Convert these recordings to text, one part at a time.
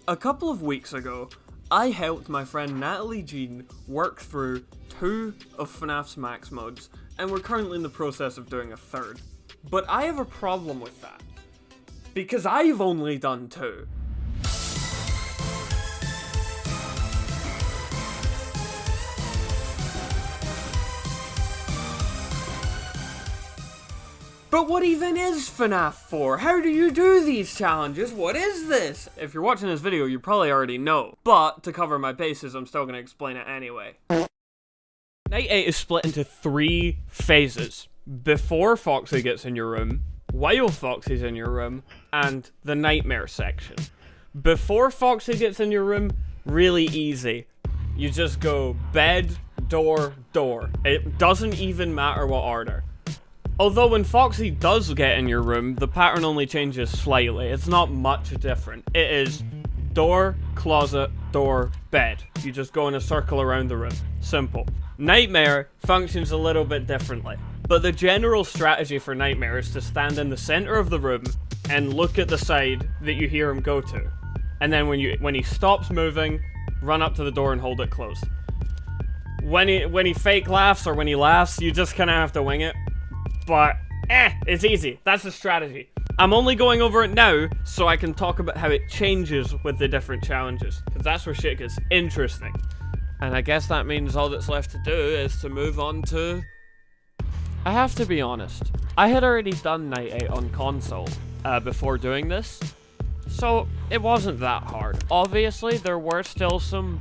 A couple of weeks ago, I helped my friend Natalie Jean work through 2 of Fnaf's max modes, and we're currently in the process of doing a 3rd. But I have a problem with that, because I've only done 2. But what even is FNAF 4? How do you do these challenges? What is this? If you're watching this video, you probably already know. But, to cover my bases, I'm still gonna explain it anyway. Night 8 is split into 3 phases. Before Foxy gets in your room, while Foxy's in your room, and the nightmare section. Before Foxy gets in your room, really easy. You just go bed, door, door. It doesn't even matter what order. Although when Foxy does get in your room, the pattern only changes slightly. It's not much different. It is door, closet, door, bed. You just go in a circle around the room. Simple. Nightmare functions a little bit differently. But the general strategy for Nightmare is to stand in the center of the room and look at the side that you hear him go to. And then when he stops moving, run up to the door and hold it closed. When he fake laughs or when he laughs, you just kind of have to wing it. But, it's easy. That's the strategy. I'm only going over it now so I can talk about how it changes with the different challenges, because that's where shit gets interesting. And I guess that means all that's left to do is to move on to... I have to be honest. I had already done Night 8 on console before doing this, so it wasn't that hard. Obviously, there were still some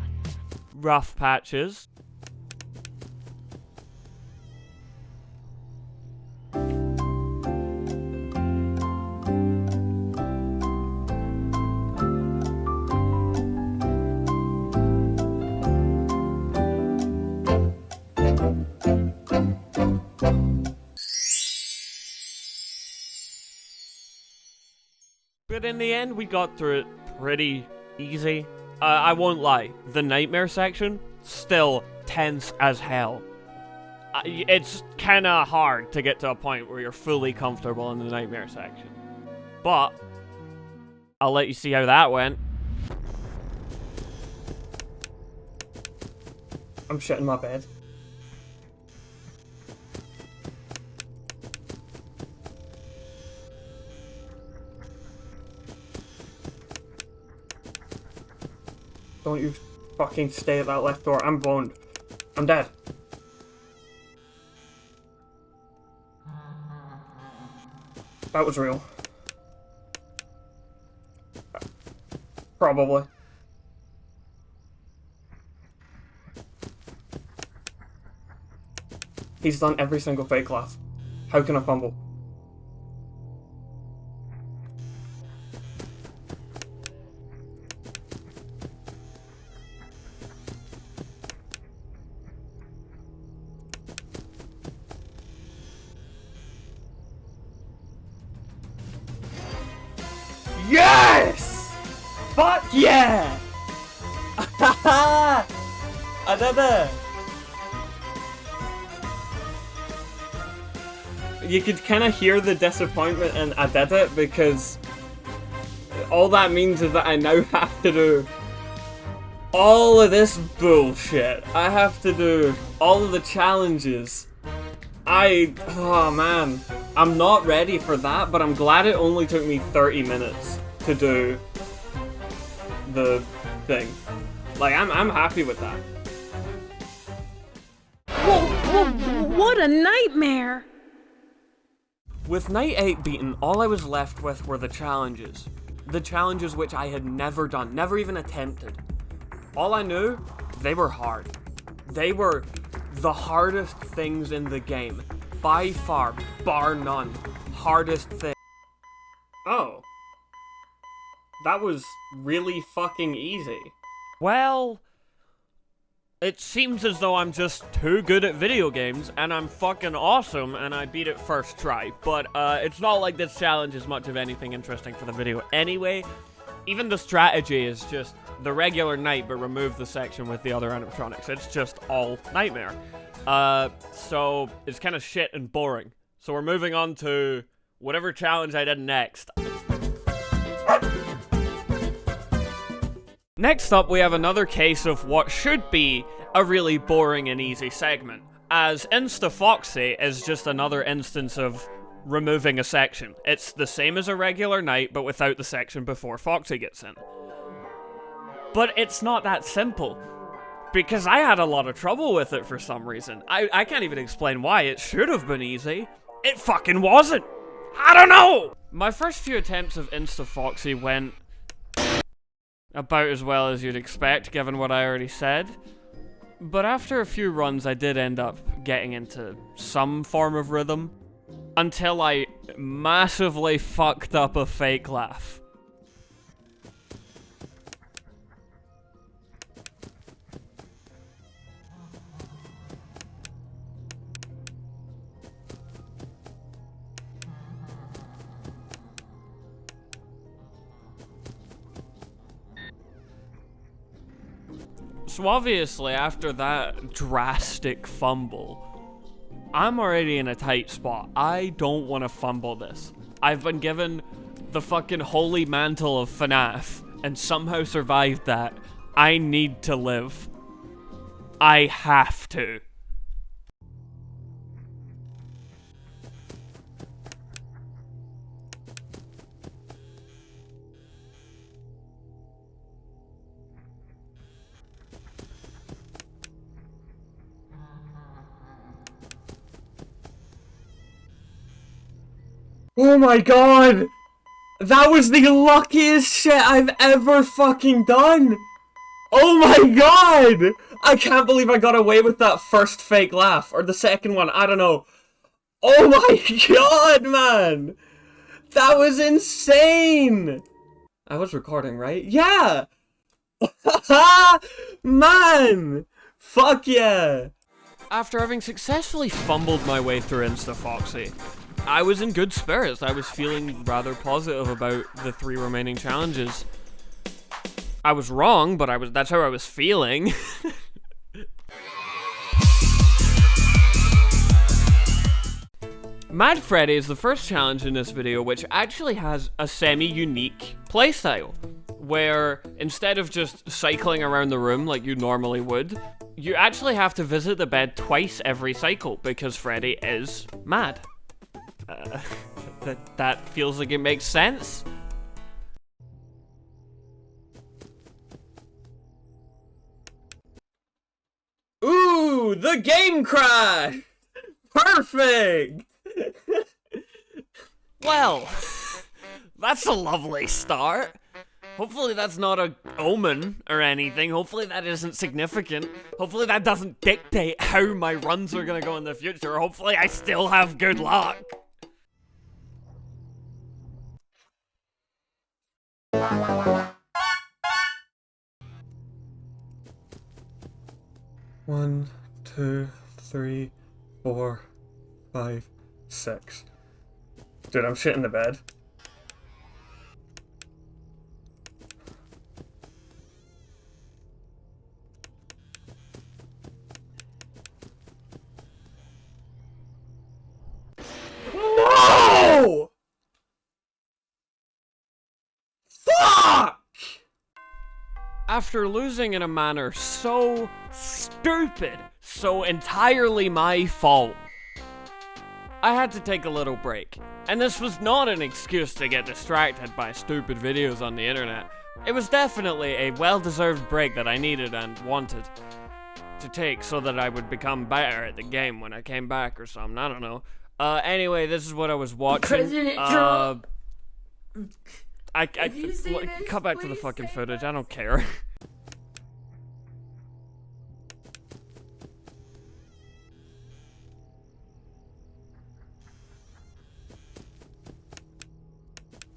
rough patches. But in the end, we got through it pretty easy. I won't lie, the nightmare section, still tense as hell. It's kinda hard to get to a point where you're fully comfortable in the nightmare section. But, I'll let you see how that went. I'm shitting my bed. Don't you fucking stay at that left door. I'm boned. I'm dead. That was real. Probably. He's done every single fake laugh. How can I fumble? Yes! Fuck yeah! I did it! You could kind of hear the disappointment in I did it, because all that means is that I now have to do all of this bullshit. I have to do all of the challenges. Oh man. I'm not ready for that, but I'm glad it only took me 30 minutes to do the thing. Like, I'm happy with that. Whoa, what a nightmare! With Night 8 beaten, all I was left with were the challenges. The challenges which I had never done, never even attempted. All I knew, they were hard. They were the hardest things in the game. By far, bar none, hardest thing. Oh. That was really fucking easy. Well, it seems as though I'm just too good at video games, and I'm fucking awesome, and I beat it first try. But, it's not like this challenge is much of anything interesting for the video anyway. Even the strategy is just the regular night, but remove the section with the other animatronics. It's just all nightmare. So it's kind of shit and boring. So we're moving on to whatever challenge I did next. Next up, we have another case of what should be a really boring and easy segment, as Insta-Foxy is just another instance of removing a section. It's the same as a regular night, but without the section before Foxy gets in. But it's not that simple, because I had a lot of trouble with it for some reason. I can't even explain why. It should have been easy. It fucking wasn't. I don't know! My first few attempts of Insta-Foxy went about as well as you'd expect, given what I already said. But after a few runs, I did end up getting into some form of rhythm, until I massively fucked up a fake laugh. So obviously, after that drastic fumble, I'm already in a tight spot. I don't want to fumble this. I've been given the fucking holy mantle of Fnaf, and somehow survived that. I need to live. I have to. Oh my god! That was the luckiest shit I've ever fucking done! Oh my god! I can't believe I got away with that first fake laugh. Or the second one, I don't know. Oh my god, man! That was insane! I was recording, right? Yeah! Man! Fuck yeah! After having successfully fumbled my way through Insta-Foxy, I was in good spirits. I was feeling rather positive about the 3 remaining challenges. I was wrong, but that's how I was feeling. Mad Freddy is the first challenge in this video which actually has a semi-unique playstyle, where instead of just cycling around the room like you normally would, you actually have to visit the bed twice every cycle because Freddy is mad. That feels like it makes sense. Ooh, the game crash! Perfect! Well, that's a lovely start. Hopefully that's not an omen or anything. Hopefully that isn't significant. Hopefully that doesn't dictate how my runs are gonna go in the future. Hopefully I still have good luck. One, 2, 3, 4, 5, 6. Dude, I'm shitting the bed. No! Fuck! After losing in a manner so stupid, so entirely my fault, I had to take a little break. And this was not an excuse to get distracted by stupid videos on the internet. It was definitely a well-deserved break that I needed and wanted to take so that I would become better at the game when I came back or something. I don't know. Anyway, this is what I was watching. President Trump. Cut back to the fucking footage. I don't care.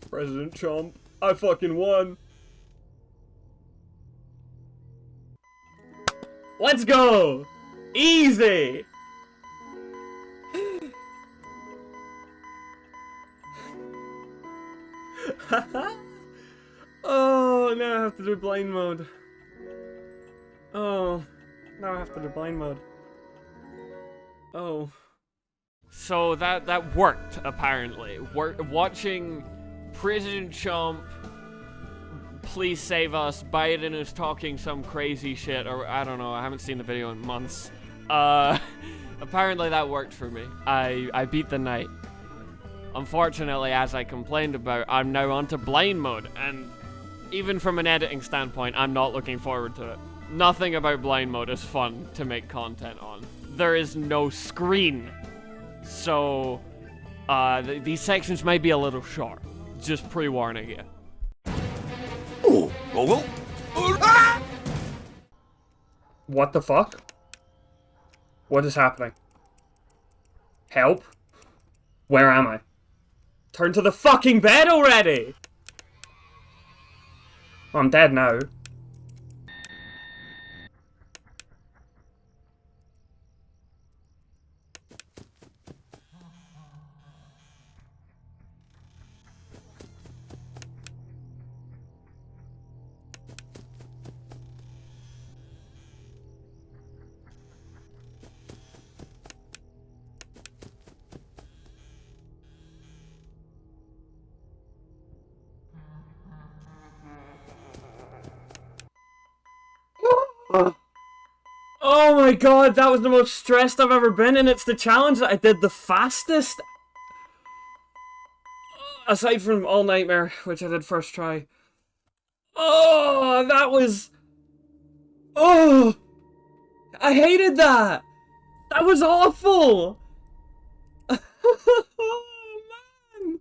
President Trump, I fucking won. Let's go! Easy! Oh, now I have to do blind mode. Oh, now I have to do blind mode. Oh. So that worked, apparently. Watching President Trump please save us. Biden is talking some crazy shit, or I don't know, I haven't seen the video in months. Apparently that worked for me. I beat the night. Unfortunately, as I complained about, I'm now onto blind mode, and even from an editing standpoint, I'm not looking forward to it. Nothing about blind mode is fun to make content on. There is no screen, so these sections might be a little short. Just pre-warning you. What the fuck? What is happening? Help? Where am I? Turn to the fucking bed already! I'm dead now. Oh my god, that was the most stressed I've ever been, and it's the challenge that I did the fastest. Aside from All Nightmare, which I did first try. Oh, that was... Oh! I hated that! That was awful! Oh, man!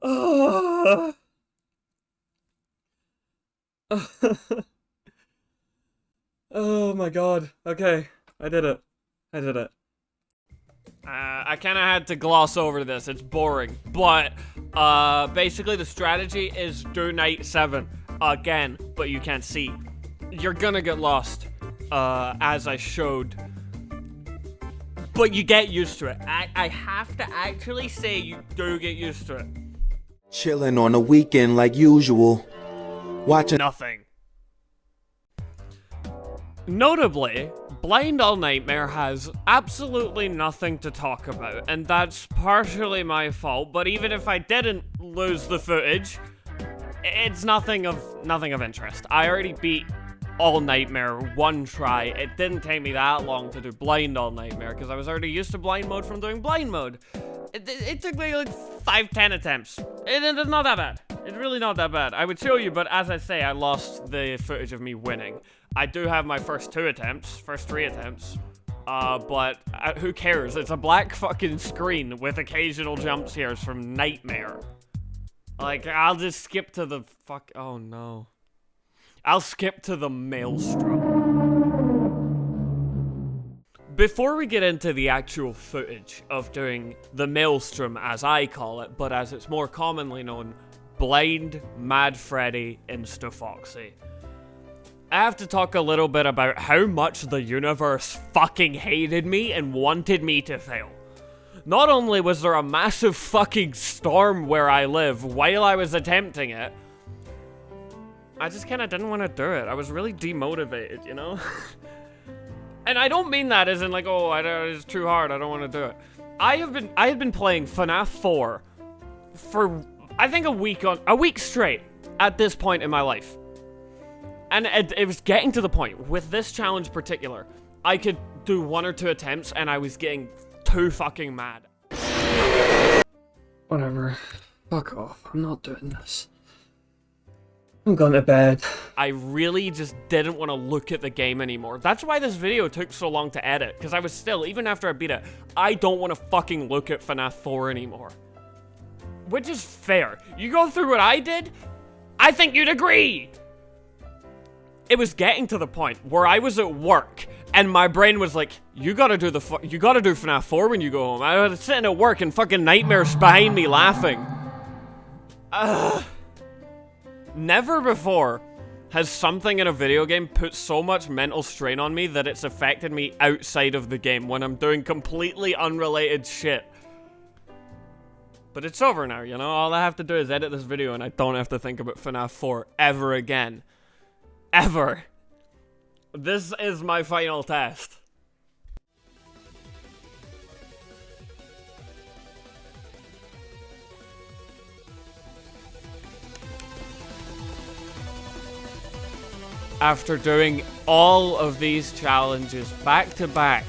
Oh... Oh my god. Okay, I did it. I did it. I kind of had to gloss over this. It's boring. But, basically the strategy is do night 7 again, but you can't see. You're gonna get lost, as I showed. But you get used to it. I have to actually say you do get used to it. Chilling on the weekend like usual. Watching nothing. Notably, Blind All Nightmare has absolutely nothing to talk about, and that's partially my fault, but even if I didn't lose the footage, it's nothing of interest. I already beat All Nightmare one try. It didn't take me that long to do Blind All Nightmare, because I was already used to blind mode from doing blind mode. It took me like 5-10 attempts. It's not that bad. It's really not that bad. I would show you, but as I say, I lost the footage of me winning. I do have my first 3 attempts, but who cares? It's a black fucking screen with occasional jump scares from Nightmare. Like, I'll just skip to the oh no. I'll skip to the Maelstrom. Before we get into the actual footage of doing the Maelstrom, as I call it, but as it's more commonly known, Blind Mad Freddy Insta-Foxy, I have to talk a little bit about how much the universe fucking hated me and wanted me to fail. Not only was there a massive fucking storm where I live while I was attempting it, I just kinda didn't want to do it. I was really demotivated, you know? And I don't mean that as in like, oh, it's too hard, I don't want to do it. I have been playing Fnaf 4 for, I think, a week straight at this point in my life. And it was getting to the point, with this challenge in particular, I could do 1 or 2 attempts and I was getting too fucking mad. Whatever. Fuck off. I'm not doing this. I'm going to bed. I really just didn't want to look at the game anymore. That's why this video took so long to edit, because I was still, even after I beat it, I don't want to fucking look at Fnaf 4 anymore. Which is fair. You go through what I did, I think you'd agree! It was getting to the point where I was at work and my brain was like, you gotta do Fnaf 4 when you go home. I was sitting at work and fucking Nightmare's behind me laughing. Never before has something in a video game put so much mental strain on me that it's affected me outside of the game when I'm doing completely unrelated shit. But it's over now, you know? All I have to do is edit this video and I don't have to think about Fnaf 4 ever again. Ever. This is my final test. after doing all of these challenges back to back.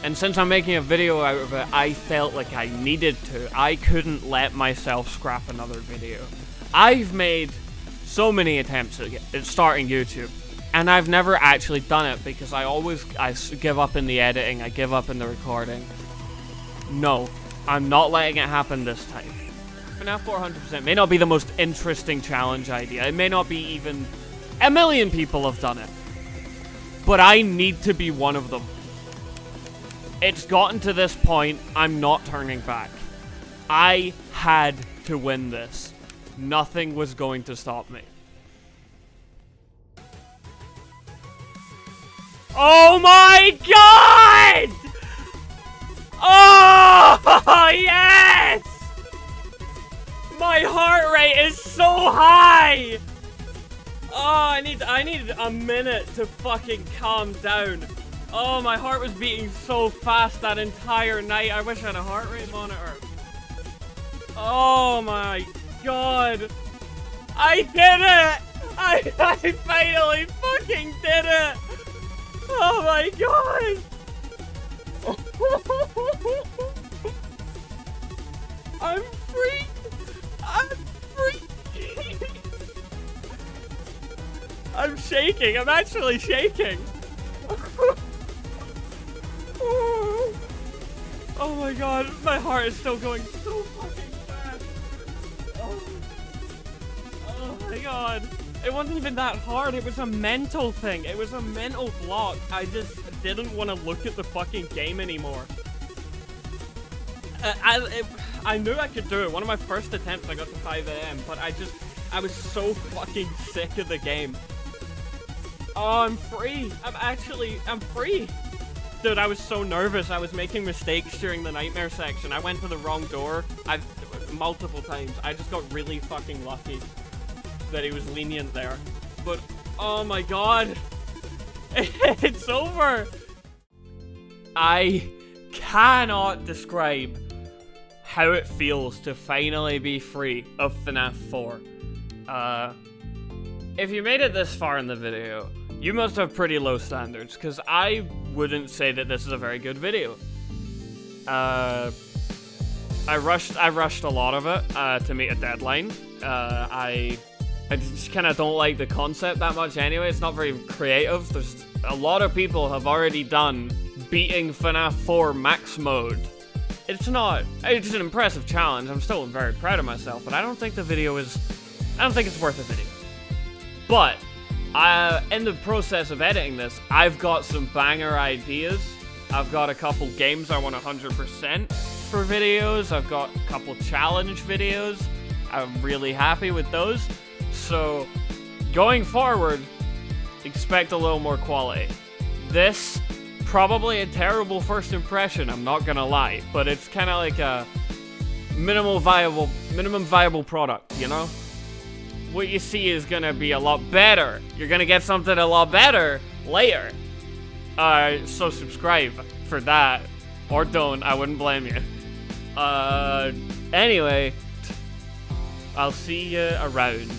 And since I'm making a video out of it, I felt like I needed to. I couldn't let myself scrap another video. I've made so many attempts at starting YouTube, and I've never actually done it because I give up in the editing, I give up in the recording. No, I'm not letting it happen this time. Fnaf 400% may not be the most interesting challenge idea. It may not be even a million people have done it. But I need to be one of them. It's gotten to this point, I'm not turning back. I had to win this. Nothing was going to stop me. Oh my god! Oh, yes! My heart rate is so high! Oh, I need a minute to fucking calm down. Oh, my heart was beating so fast that entire night. I wish I had a heart rate monitor. Oh my god. I did it! I finally fucking did it! Oh my god! I'm free! I'm free! I'm shaking. I'm actually shaking. Oh my god, my heart is still going so fucking fast. Oh my god. It wasn't even that hard. It was a mental thing. It was a mental block. I just didn't want to look at the fucking game anymore. I knew I could do it. One of my first attempts I got to 5 AM, but I was so fucking sick of the game. Oh, I'm free. I'm free. Dude, I was so nervous. I was making mistakes during the nightmare section. I went to the wrong door. Multiple times. I just got really fucking lucky that he was lenient there. But, oh my god. It's over. I cannot describe how it feels to finally be free of Fnaf 4. If you made it this far in the video, you must have pretty low standards, because I wouldn't say that this is a very good video. I rushed a lot of it to meet a deadline. I just kind of don't like the concept that much anyway. It's not very creative. There's a lot of people have already done beating FNAF 4 max mode. It's an impressive challenge. I'm still very proud of myself, but I don't think it's worth a video. But in the process of editing this, I've got some banger ideas. I've got a couple games I want 100% for videos. I've got a couple challenge videos. I'm really happy with those. So, going forward, expect a little more quality. This, probably a terrible first impression, I'm not gonna lie, but it's kind of like a minimum viable product, you know? What you see is gonna be a lot better. You're gonna get something a lot better later. So subscribe for that. Or don't, I wouldn't blame you. Anyway, I'll see you around.